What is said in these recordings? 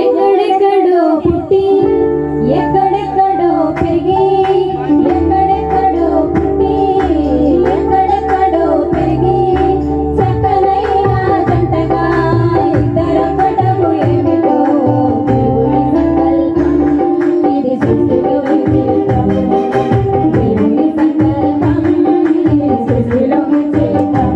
ఎక్కడెక్కడో పుట్టి ఎక్కడెక్కడో పెరిగి ఎక్కడెక్కడో పుట్టి ఎక్కడెక్కడో పెరిగి చక్కనైన జంటగా ఇద్దరొకటము ఏమిటో దేవుని సంకల్పం ఇది సృష్టిలో విచిత్రం దేవుని సంకల్పం ఇది సృష్టిలో విచిత్రం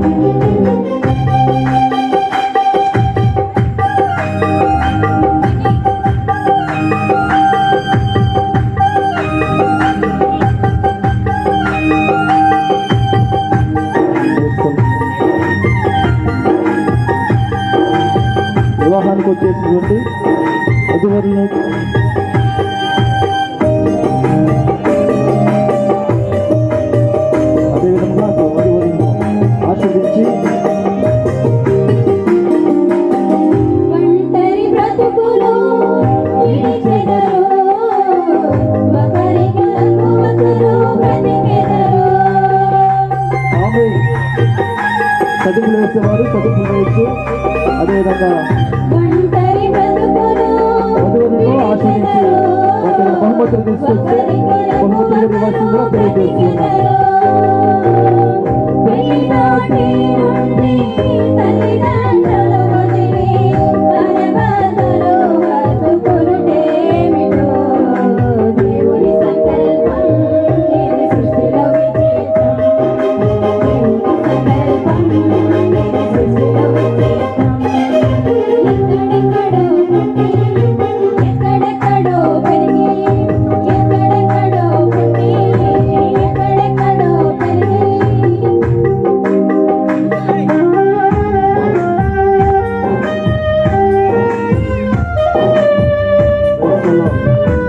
వివాహానికి వచ్చేటువంటి వధువరులను అదేవిధంగా వధువరులను ఆశీర్వదించి ఒంటరి బ్రతుకులు విడిచెదరు ఒకరికి ఒకరు బ్రతికెదరు ఆమె చదువులు వేసేవారు చదువులు వేయచ్చు. అదేవిధంగా ఒంటరి బ్రతుకులు వధువులను ఆశీర్వదించి ఒకరి బహుమతులు తీసుకొస్తే బహుమతులు ఇవ్వాల్సిందిగా తెలియజేస్తున్నారు. పెళ్లినాటి నుండి తల్లిదండ్రులు వదిలి పరబాధలు హత్తుకొనుటేమిటో దేవుని సంకల్పం ఇది సృష్టిలో విచిత్రం దేవుని సంకల్పం ఇది సృష్టిలో విచిత్రం ఎక్కడెక్కడో పుట్టి ఎక్కడెక్కడో పెరిగి ఎక్కడెక్కడో పుట్టి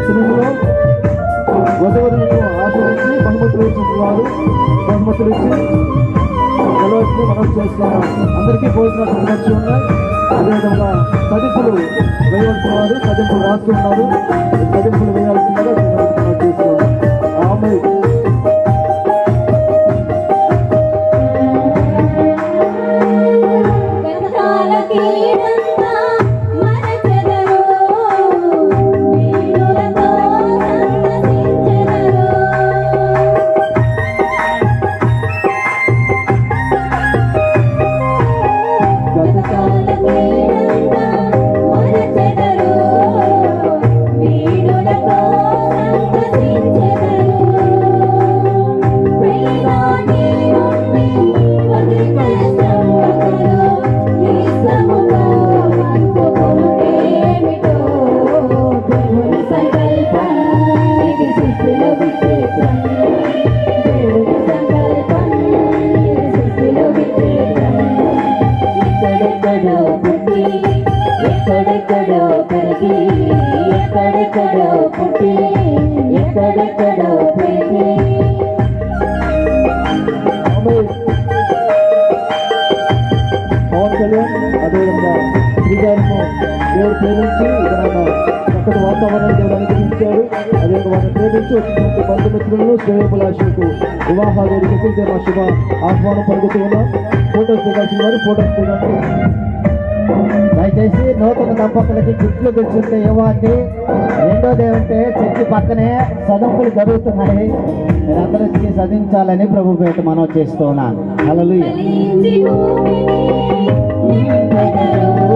సినిమాలో వధువులను ఆశీర్వదించి బహుమతులు ఇచ్చిన వారు బహుమతులు ఇచ్చి గెలవచ్చి మనం చేస్తున్నాం. అందరికీ భోజనాలు సిద్ధపరిచి ఉన్నాయి. అదేవిధంగా సదింపులు వేయవలసిన వారు సదింపులు రాస్తున్నారు. సదింపులు వేయాల్సిందిగా చేస్తున్నారు. ఆమె గతాల కీడంతా మరచెదరు వీణులతో సంతసించెదరు గతాల కీడంతా మరచెదరు వీణులతో సంతసించెదరు పెళ్లినాటి నుండి వదిలిపెట్టం ఒకరు ఇష్టముగా హత్తుకొనుటేమిటో దేవుని సంకల్పం ఇది సృష్టిలో విచిత్రం దేవుని సంకల్పం ఇది సృష్టిలో విచిత్రం ఎక్కడెక్కడో పుట్టి ఎక్కడెక్కడో పెరిగి ఎక్కడెక్కడో పుట్టి ఎక్కడెక్కడో పెరిగి ఆమె పవన్ కళ్యాణ్ అదేవిధంగా శ్రీగారిను దేవుడు ప్రేమించి ఏదైనా చక్కటి వాతావరణం దేవుడు అనుగ్రహించాడు. అదేవిధంగా వారిని ప్రేమించి వచ్చినటువంటి బంధుమిత్రులను శ్రేయోభిలాషులకు వివాహ వేదికకు ఇదే మా శుభ ఆహ్వానం పలుకుతూ ఉన్నాం. ఫోటోస్ దిగాల్సిన వారు ఫోటోస్ దిగండి. దయచేసి నూతన దంపతులకి గిఫ్ట్లు తెచ్చుంటే ఇవ్వండి. రెండోది ఏమంటే చర్చి పక్కనే సదంపులు జరుగుతున్నాయి. మీరందరూ వచ్చి చదివించాలని ప్రభు పేట మనం చేస్తూ ఉన్నాను. హల్లెలూయా. ఫలించి భూమిని నింపెదరు